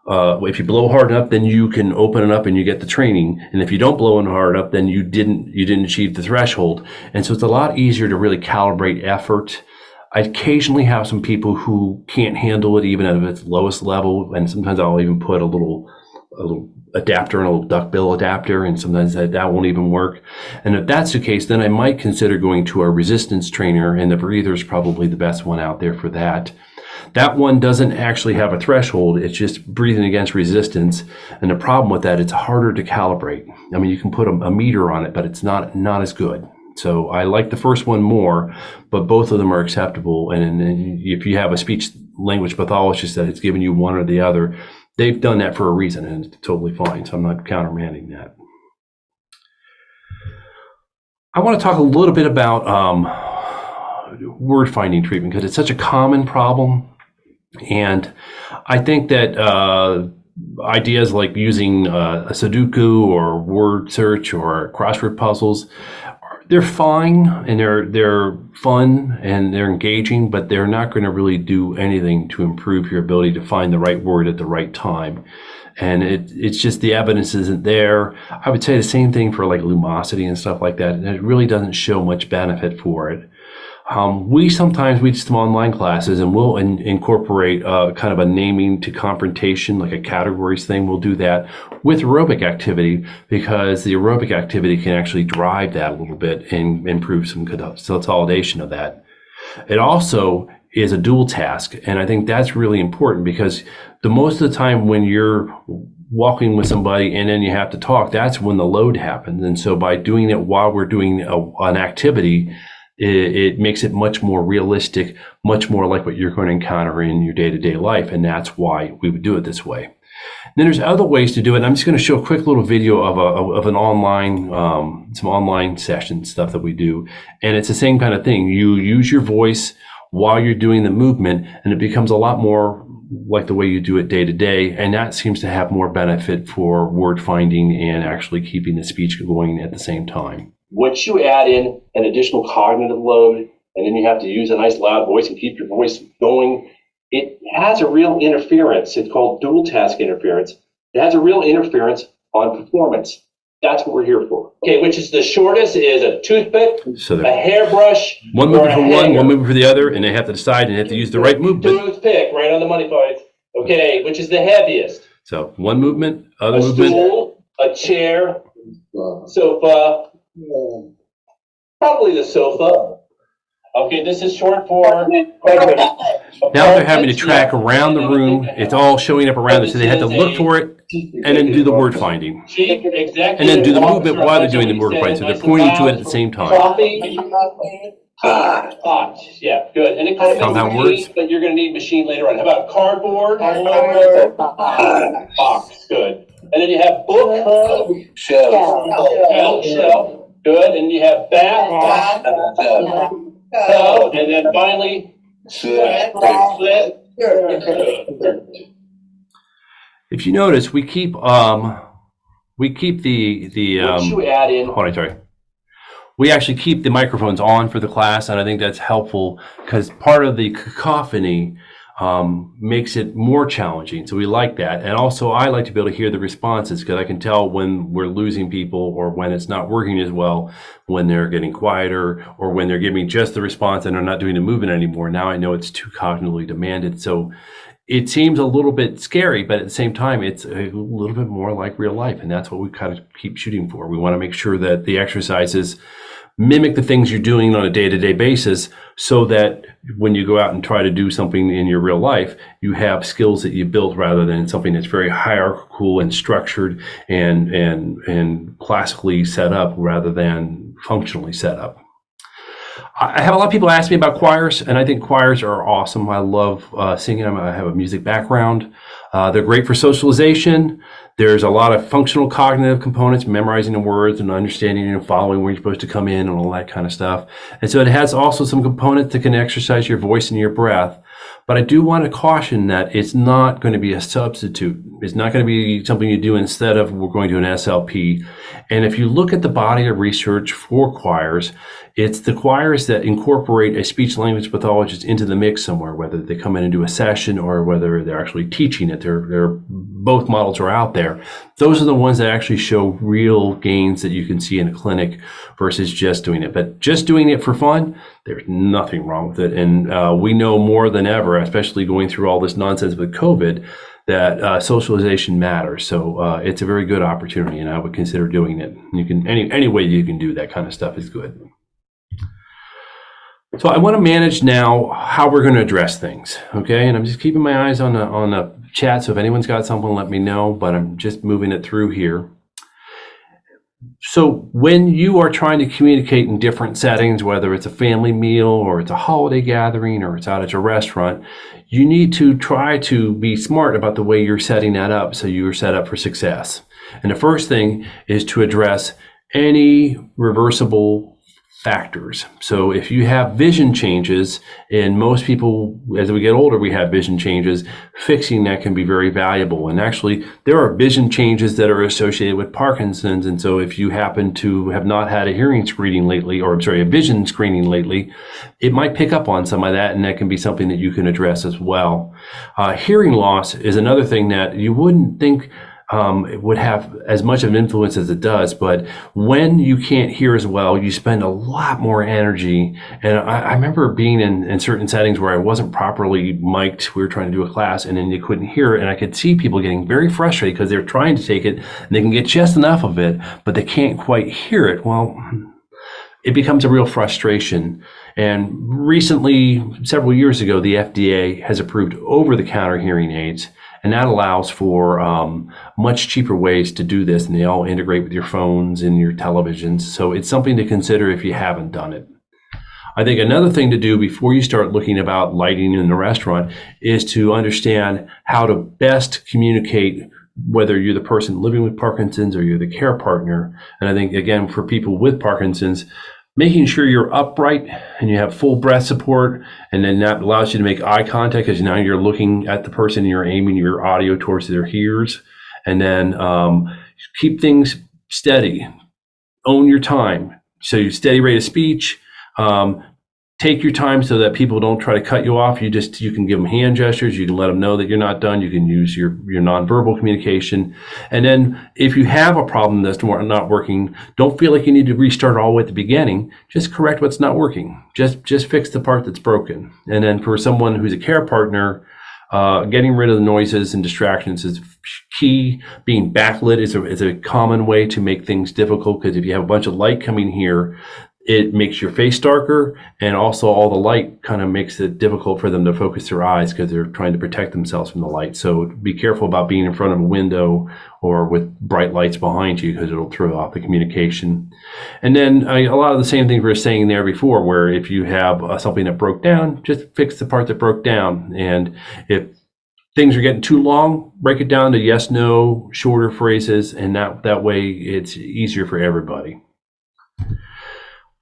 if you blow hard enough, then you can open it up and you get the training. And if you don't blow in hard enough, then you didn't achieve the threshold. And so it's a lot easier to really calibrate effort. I occasionally have some people who can't handle it even at its lowest level. And sometimes I'll even put a little adapter, and a little duckbill adapter, and sometimes that won't even work. And if that's the case, then I might consider going to a resistance trainer, and the breather is probably the best one out there for that. That one doesn't actually have a threshold. It's just breathing against resistance. And the problem with that, it's harder to calibrate. I mean, you can put a meter on it, but it's not as good. So I like the first one more, but both of them are acceptable. And if you have a speech language pathologist that has given you one or the other, they've done that for a reason, and it's totally fine. So I'm not countermanding that. I want to talk a little bit about word finding treatment because it's such a common problem. And I think that ideas like using a Sudoku or word search or crossword puzzles, they're fine and they're fun and they're engaging, but they're not going to really do anything to improve your ability to find the right word at the right time. And it's just the evidence isn't there. I would say the same thing for like lumosity and stuff like that. It really doesn't show much benefit for it. We sometimes do some online classes and we'll incorporate kind of a naming to confrontation, like a categories thing. We'll do that with aerobic activity because the aerobic activity can actually drive that a little bit and improve some consolidation of that. It also is a dual task. And I think that's really important because the most of the time when you're walking with somebody and then you have to talk, that's when the load happens. And so by doing it while we're doing an activity, it makes it much more realistic, much more like what you're going to encounter in your day-to-day life. And that's why we would do it this way. And then there's other ways to do it. I'm just going to show a quick little video of an online, some online session stuff that we do. And it's the same kind of thing. You use your voice while you're doing the movement, and it becomes a lot more like the way you do it day to day. And that seems to have more benefit for word finding and actually keeping the speech going at the same time. Once you add in an additional cognitive load, and then you have to use a nice loud voice and keep your voice going, it has a real interference. It's called dual task interference. It has a real interference on performance. That's what we're here for. Okay, which is the shortest is a toothpick, a hairbrush, one movement for one movement for the other, and they have to decide and they have to use the right movement. Toothpick, right on the money, boys. Okay, which is the heaviest? So one movement, other movement. A stool, a chair, sofa, probably the sofa. Okay, this is short for. Now they're having to track around the room. It's all showing up around it, so they have to look for it and then do the word finding. And then do the movement while they're doing the word finding. So they're pointing to it at the same time. Yeah, good. And it kind of makes machine, but you're going to need machine later on. How about cardboard? Box, good. And then you have book, shelf, good. And you have bath, and then finally, slit. If you notice, we keep the hold on, sorry. We actually keep the microphones on for the class, and I think that's helpful because part of the cacophony makes it more challenging. So we like that. And also I like to be able to hear the responses because I can tell when we're losing people or when it's not working as well, when they're getting quieter or when they're giving just the response and they're not doing the movement anymore. Now I know it's too cognitively demanded. So it seems a little bit scary, but at the same time, it's a little bit more like real life. And that's what we kind of keep shooting for. We want to make sure that the exercises mimic the things you're doing on a day-to-day basis so that when you go out and try to do something in your real life, you have skills that you built rather than something that's very hierarchical and structured and classically set up rather than functionally set up. I have a lot of people ask me about choirs, and I think choirs are awesome. I love singing. I have a music background. They're great for socialization. There's a lot of functional cognitive components, memorizing the words and understanding and following where you're supposed to come in and all that kind of stuff. And so it has also some components that can exercise your voice and your breath. But I do want to caution that it's not going to be a substitute. It's not going to be something you do instead of we're going to an SLP. And if you look at the body of research for choirs, it's the choirs that incorporate a speech language pathologist into the mix somewhere, whether they come in and do a session or whether they're actually teaching it. Both models are out there. Those are the ones that actually show real gains that you can see in a clinic versus just doing it. But just doing it for fun, there's nothing wrong with it. And we know more than ever, especially going through all this nonsense with COVID, that socialization matters. So it's a very good opportunity, and I would consider doing it. You can any way you can do that kind of stuff is good. So I want to manage now how we're going to address things, okay? And I'm just keeping my eyes on the chat, so if anyone's got something, let me know, but I'm just moving it through here. So when you are trying to communicate in different settings, whether it's a family meal or it's a holiday gathering or it's out at a restaurant, you need to try to be smart about the way you're setting that up so you're set up for success. And the first thing is to address any reversible factors. So if you have vision changes, and most people, as we get older, we have vision changes, fixing that can be very valuable. And actually, there are vision changes that are associated with Parkinson's. And so if you happen to have not had a hearing screening lately, or a vision screening lately, it might pick up on some of that, and that can be something that you can address as well. Hearing loss is another thing that you wouldn't think it would have as much of an influence as it does, but when you can't hear as well, you spend a lot more energy. And I remember being in certain settings where I wasn't properly mic'd. We were trying to do a class and then you couldn't hear it. And I could see people getting very frustrated because they're trying to take it and they can get just enough of it, but they can't quite hear it. Well, it becomes a real frustration. And recently, several years ago, the FDA has approved over-the-counter hearing aids, and that allows for much cheaper ways to do this, and they all integrate with your phones and your televisions. So it's something to consider if you haven't done it. I think another thing to do before you start looking about lighting in the restaurant is to understand how to best communicate, whether you're the person living with Parkinson's or you're the care partner. And I think, again, for people with Parkinson's, making sure you're upright and you have full breath support, and then that allows you to make eye contact because now you're looking at the person and you're aiming your audio towards their ears. And then keep things steady. Own your time. So your steady rate of speech. Take your time so that people don't try to cut you off. You can give them hand gestures. You can let them know that you're not done. You can use your nonverbal communication. And then if you have a problem that's not working, don't feel like you need to restart all the way at the beginning. Just correct what's not working. Just fix the part that's broken. And then for someone who's a care partner, getting rid of the noises and distractions is key. Being backlit is a common way to make things difficult, because if you have a bunch of light coming here, it makes your face darker, and also all the light kind of makes it difficult for them to focus their eyes because they're trying to protect themselves from the light. So be careful about being in front of a window or with bright lights behind you, because it'll throw off the communication. And then a lot of the same things we were saying there before, where if you have something that broke down, just fix the part that broke down. And if things are getting too long, break it down to yes, no, shorter phrases, and that way it's easier for everybody.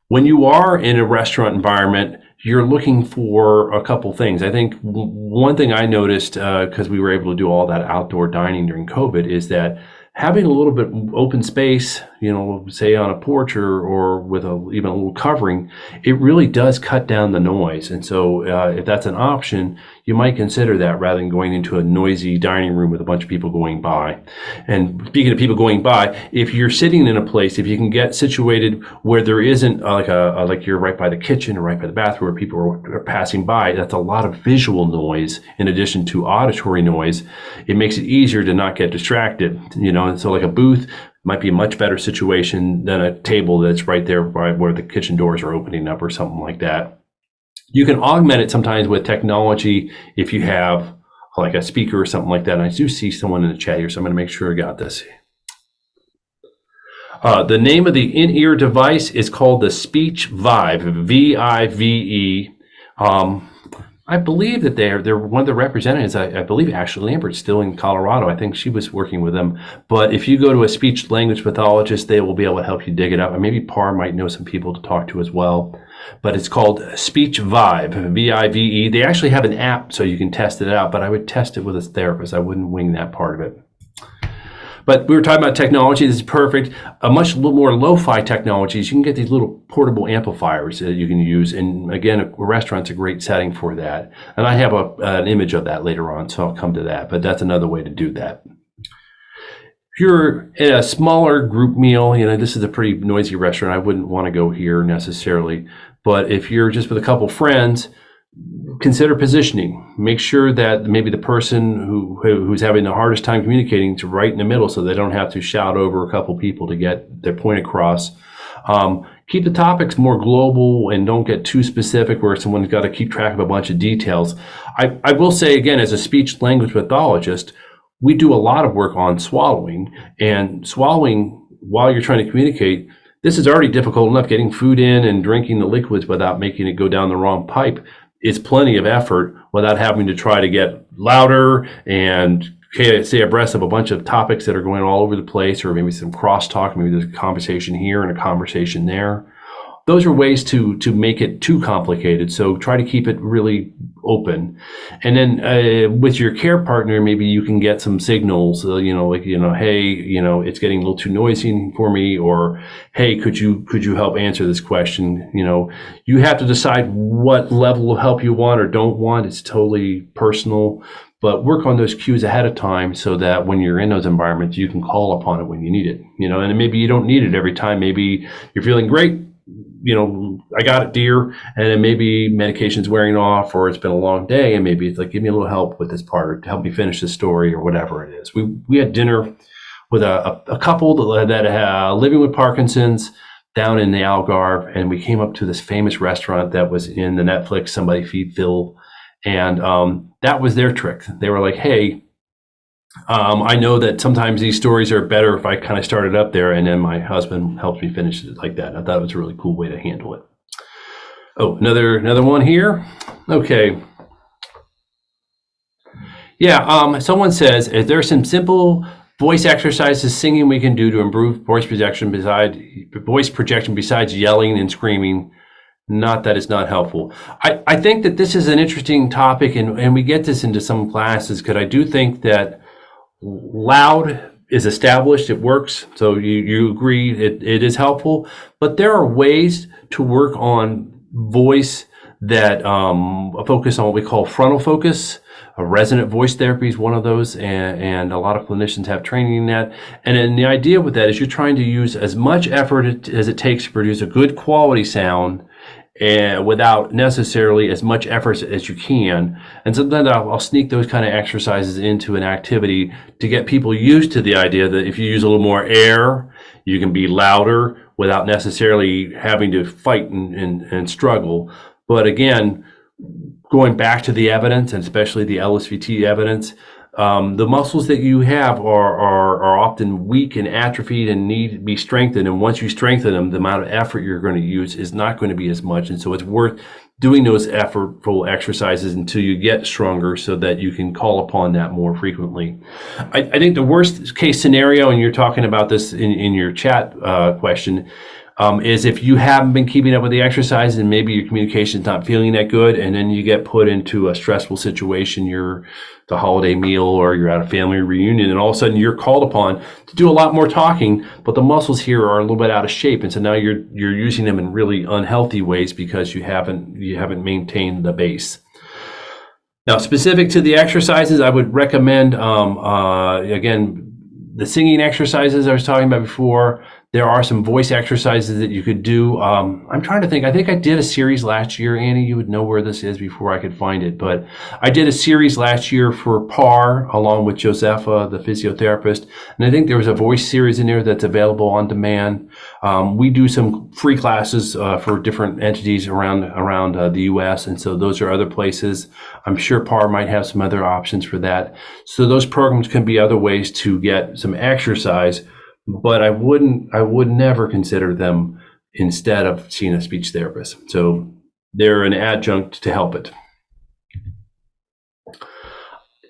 When you are in a restaurant environment, you're looking for a couple things. I think one thing I noticed, because we were able to do all that outdoor dining during COVID, is that having a little bit open space, say on a porch or with even a little covering, it really does cut down the noise. And so if that's an option, you might consider that rather than going into a noisy dining room with a bunch of people going by. And speaking of people going by, if you're sitting in a place, if you can get situated where there isn't like you're right by the kitchen or right by the bathroom where people are passing by, that's a lot of visual noise in addition to auditory noise. It makes it easier to not get distracted, and so like a booth might be a much better situation than a table that's right there where the kitchen doors are opening up or something like that. You can augment it sometimes with technology if you have like a speaker or something like that. And I do see someone in the chat here, so I'm going to make sure I got this. The name of the in-ear device is called the Speech Vive, V-I-V-E. I believe that they're one of the representatives. I believe Ashley Lambert's still in Colorado. I think she was working with them. But if you go to a speech language pathologist, they will be able to help you dig it up. And maybe Par might know some people to talk to as well. But it's called Speech Vive, V-I-V-E. They actually have an app so you can test it out, but I would test it with a therapist. I wouldn't wing that part of it. But we were talking about technology. This is perfect. A little more lo-fi technologies. You can get these little portable amplifiers that you can use. And again, a restaurant's a great setting for that. And I have an image of that later on, so I'll come to that. But that's another way to do that. If you're at a smaller group meal, this is a pretty noisy restaurant. I wouldn't want to go here necessarily. But if you're just with a couple friends, consider positioning. Make sure that maybe the person who's having the hardest time communicating to right in the middle, so they don't have to shout over a couple people to get their point across. Keep the topics more global and don't get too specific where someone's got to keep track of a bunch of details. I will say again, as a speech language pathologist, we do a lot of work on swallowing, and swallowing while you're trying to communicate. This is already difficult enough. Getting food in and drinking the liquids without making it go down the wrong pipe is plenty of effort without having to try to get louder and stay abreast of a bunch of topics that are going all over the place, or maybe some crosstalk. Maybe there's a conversation here and a conversation there. Those are ways to make it too complicated. So try to keep it really open. And then with your care partner, maybe you can get some signals, hey, it's getting a little too noisy for me, or hey, could you help answer this question? You have to decide what level of help you want or don't want. It's totally personal, but work on those cues ahead of time so that when you're in those environments, you can call upon it when you need it. And maybe you don't need it every time. Maybe you're feeling great. I got it, dear. And then maybe medication's wearing off, or it's been a long day, and maybe it's like, give me a little help with this part, or help me finish the story, or whatever it is. We had dinner with a couple that living with Parkinson's. down in the Algarve, and we came up to this famous restaurant that was in the Netflix Somebody Feed Phil, and that was their trick. They were like, hey, I know that sometimes these stories are better if I kind of started up there, and then my husband helped me finish it like that. I thought it was a really cool way to handle it. Oh, another one here. Okay. Yeah, someone says, is there some simple voice exercises singing we can do to improve voice projection besides yelling and screaming? Not that it's not helpful. I think that this is an interesting topic, and we get this into some classes, because I do think that loud is established, it works, so you agree it is helpful, but there are ways to work on voice that focus on what we call frontal focus. A resonant voice therapy is one of those, and a lot of clinicians have training in that. And then the idea with that is you're trying to use as much effort as it takes to produce a good quality sound, without necessarily as much effort as you can. And sometimes I'll sneak those kind of exercises into an activity to get people used to the idea that if you use a little more air, you can be louder without necessarily having to fight and struggle. But again, going back to the evidence, and especially the LSVT evidence, the muscles that you have are often weak and atrophied and need to be strengthened. And once you strengthen them, the amount of effort you're going to use is not going to be as much. And so it's worth doing those effortful exercises until you get stronger, so that you can call upon that more frequently. I think the worst case scenario, and you're talking about this in your chat question, is if you haven't been keeping up with the exercise and maybe your communication is not feeling that good, and then you get put into a stressful situation, you're the holiday meal or you're at a family reunion, and all of a sudden you're called upon to do a lot more talking, but the muscles here are a little bit out of shape, and so now you're using them in really unhealthy ways because you haven't maintained the base. Now, specific to the exercises, I would recommend again, the singing exercises I was talking about before. There are some voice exercises that you could do. I'm trying to think. I think I did a series last year. Annie, you would know where this is before I could find it. But I did a series last year for PAR along with Josefa, the physiotherapist. And I think there was a voice series in there that's available on demand. We do some free classes for different entities around the U.S. And so those are other places. I'm sure PAR might have some other options for that. So those programs can be other ways to get some exercise. But I would never consider them instead of seeing a speech therapist. So they're an adjunct to help it.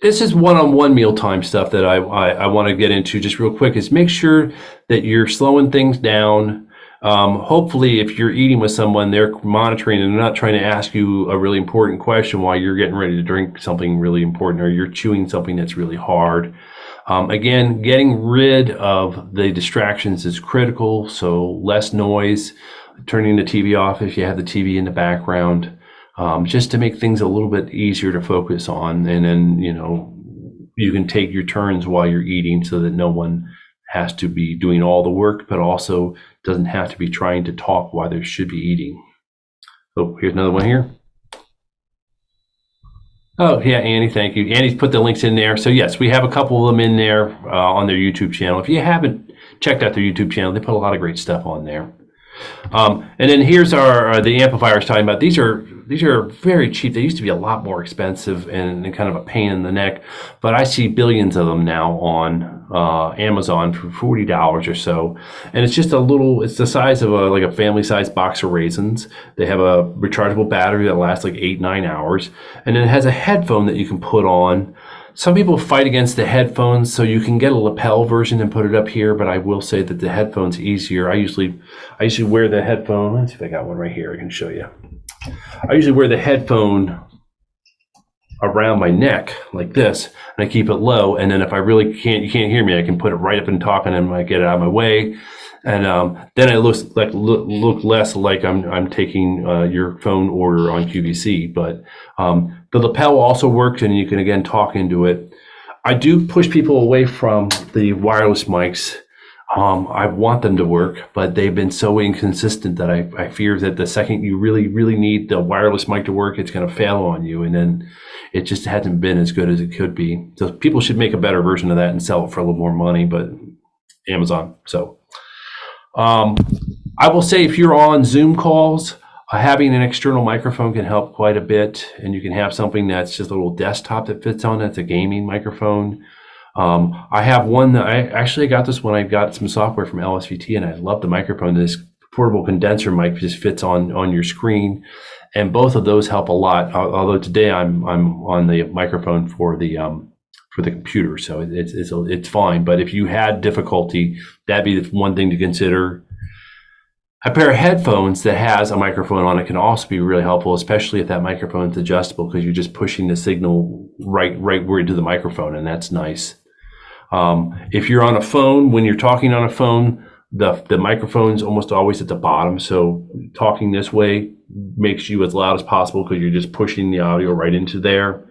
This is one-on-one mealtime stuff that I want to get into just real quick, is make sure that you're slowing things down. Hopefully, if you're eating with someone, they're monitoring and they're not trying to ask you a really important question while you're getting ready to drink something really important, or you're chewing something that's really hard. Again, getting rid of the distractions is critical, so less noise, turning the TV off if you have the TV in the background, just to make things a little bit easier to focus on. And then, you can take your turns while you're eating so that no one has to be doing all the work, but also doesn't have to be trying to talk while they should be eating. Oh, here's another one here. Oh, yeah, Annie, thank you. Annie's put the links in there. So, yes, we have a couple of them in there on their YouTube channel. If you haven't checked out their YouTube channel, they put a lot of great stuff on there. And then here's the amplifiers talking about. These are very cheap. They used to be a lot more expensive and kind of a pain in the neck, but I see billions of them now on Amazon for $40 or so. And it's just it's the size of like a family-sized box of raisins. They have a rechargeable battery that lasts like 8-9 hours, and then it has a headphone that you can put on. Some people fight against the headphones, so you can get a lapel version and put it up here, but I will say that the headphone's easier. I usually wear the headphone. Let's see if I got one right here I can show you. I usually wear the headphone around my neck like this, and I keep it low, and then if I really you can't hear me, I can put it right up and talk, and then I get it out of my way. And then it looks like look less like I'm taking your phone order on QVC. But the lapel also works, and you can again talk into it. I do push people away from the wireless mics. I want them to work, but they've been so inconsistent that I fear that the second you really, really need the wireless mic to work, it's going to fail on you, and then it just hasn't been as good as it could be. So people should make a better version of that and sell it for a little more money, but Amazon. So. I will say if you're on Zoom calls, having an external microphone can help quite a bit, and you can have something that's just a little desktop that fits on. That's a gaming microphone. I have one that I got this when I got some software from LSVT, and I love the microphone. This portable condenser mic just fits on your screen, and both of those help a lot. Although today I'm on the microphone for the computer, so it's fine. But if you had difficulty, that'd be the one thing to consider. A pair of headphones that has a microphone on it can also be really helpful, especially if that microphone is adjustable, because you're just pushing the signal right where into the microphone, and that's nice. If you're on a phone, when you're talking on a phone, the microphone's almost always at the bottom, so talking this way makes you as loud as possible because you're just pushing the audio right into there.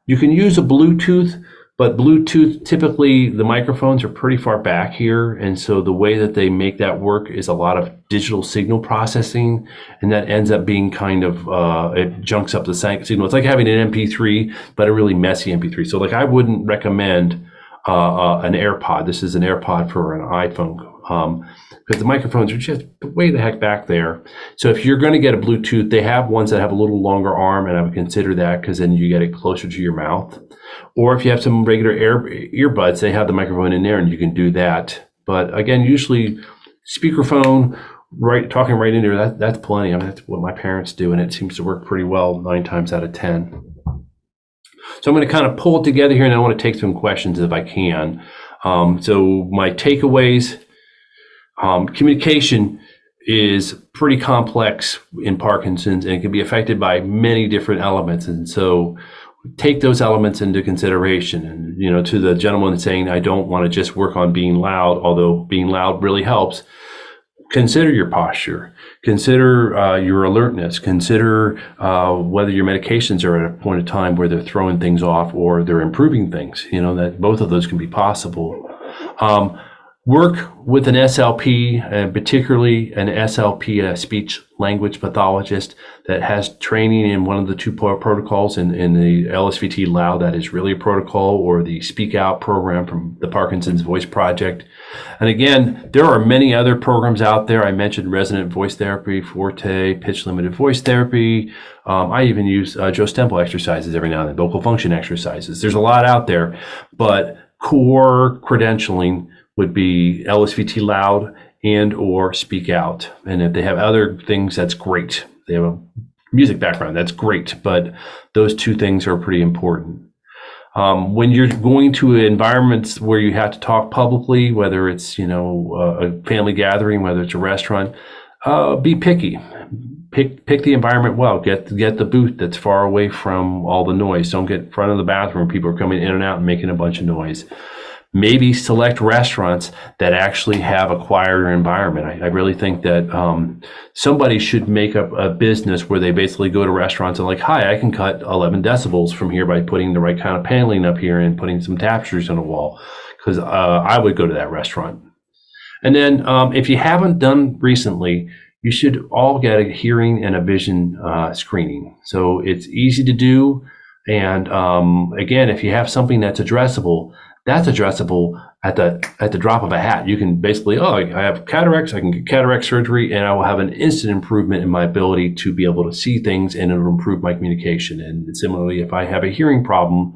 You can use a Bluetooth, but Bluetooth, typically the microphones are pretty far back here, and so the way that they make that work is a lot of digital signal processing, and that ends up being kind of, it junks up the signal. It's like having an MP3, but a really messy MP3. So like I wouldn't recommend an AirPod. This is an AirPod for an iPhone, because the microphones are just way the heck back there. So if you're going to get a Bluetooth, they have ones that have a little longer arm, and I would consider that because then you get it closer to your mouth. Or if you have some regular earbuds, they have the microphone in there, and you can do that. But again, usually speakerphone, talking right into there, that's plenty. I mean, that's what my parents do, and it seems to work pretty well 9 times out of 10. So I'm going to kind of pull it together here, and I want to take some questions if I can. So my takeaways, communication is pretty complex in Parkinson's, and it can be affected by many different elements. And so take those elements into consideration. And, to the gentleman saying, I don't want to just work on being loud, although being loud really helps, consider your posture, consider your alertness, consider whether your medications are at a point of time where they're throwing things off or they're improving things, that both of those can be possible. Work with an SLP, and particularly an SLP, a speech language pathologist that has training in one of the 2 protocols in the LSVT LAU, that is really a protocol, or the Speak Out program from the Parkinson's Voice Project. And again, there are many other programs out there. I mentioned resonant voice therapy, Forte, pitch limited voice therapy. I even use Joe Stemple exercises every now and then, vocal function exercises. There's a lot out there, but core credentialing would be LSVT LAU and or Speak Out. And if they have other things, that's great. They have a music background, that's great. But those 2 things are pretty important. When you're going to environments where you have to talk publicly, whether it's, a family gathering, whether it's a restaurant, be picky. Pick the environment well. Get the booth that's far away from all the noise. Don't get in front of the bathroom. People are coming in and out and making a bunch of noise. Maybe select restaurants that actually have a quieter environment. I really think that somebody should make up a business where they basically go to restaurants and like, hi, I can cut 11 decibels from here by putting the right kind of paneling up here and putting some tapestries on the wall, because I would go to that restaurant. And then if you haven't done recently, you should all get a hearing and a vision screening. So it's easy to do. And again, if you have something that's addressable at the drop of a hat. You can basically, I have cataracts, I can get cataract surgery, and I will have an instant improvement in my ability to be able to see things, and it'll improve my communication. And similarly, if I have a hearing problem,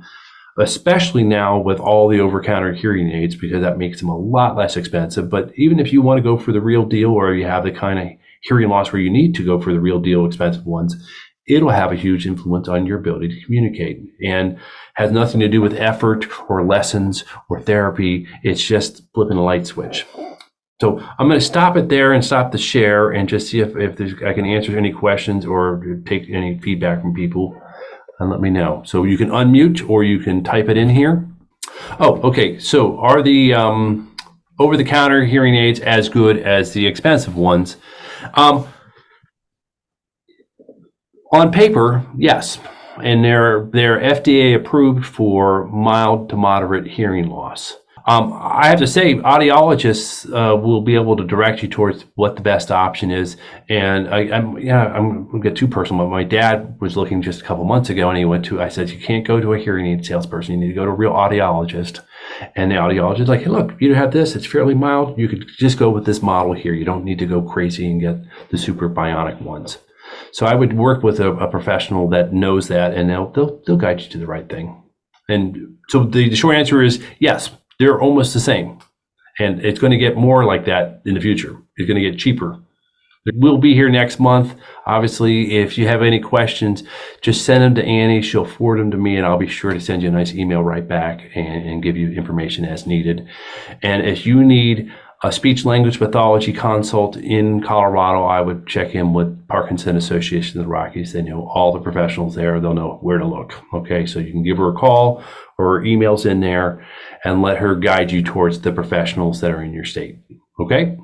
especially now with all the over-counter hearing aids, because that makes them a lot less expensive. But even if you want to go for the real deal, or you have the kind of hearing loss where you need to go for the real deal expensive ones, it'll have a huge influence on your ability to communicate, and has nothing to do with effort or lessons or therapy. It's just flipping a light switch. So I'm going to stop it there and stop the share and just see if I can answer any questions or take any feedback from people, and let me know. So you can unmute or you can type it in here. Oh, okay. So are the over-the-counter hearing aids as good as the expensive ones? On paper, yes, and they're FDA approved for mild to moderate hearing loss. I have to say, audiologists will be able to direct you towards what the best option is. And I'm going to get too personal, but my dad was looking just a couple months ago, and I said, you can't go to a hearing aid salesperson. You need to go to a real audiologist. And the audiologist is like, hey, look, you have this. It's fairly mild. You could just go with this model here. You don't need to go crazy and get the super bionic ones. So I would work with a professional that knows that, and they'll guide you to the right thing. And so the short answer is yes. They're almost the same, and it's going to get more like that in the future. It's going to get cheaper. We'll be here next month. Obviously, if you have any questions, just send them to Annie. She'll forward them to me, and I'll be sure to send you a nice email right back and give you information as needed. And if you need a speech language pathology consult in Colorado, I would check in with Parkinson Association of the Rockies. They know all the professionals there. They'll know where to look. Okay, so you can give her a call or emails in there and let her guide you towards the professionals that are in your state. Okay?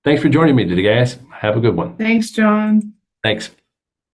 Thanks for joining me today, guys. Have a good one. Thanks, John. Thanks.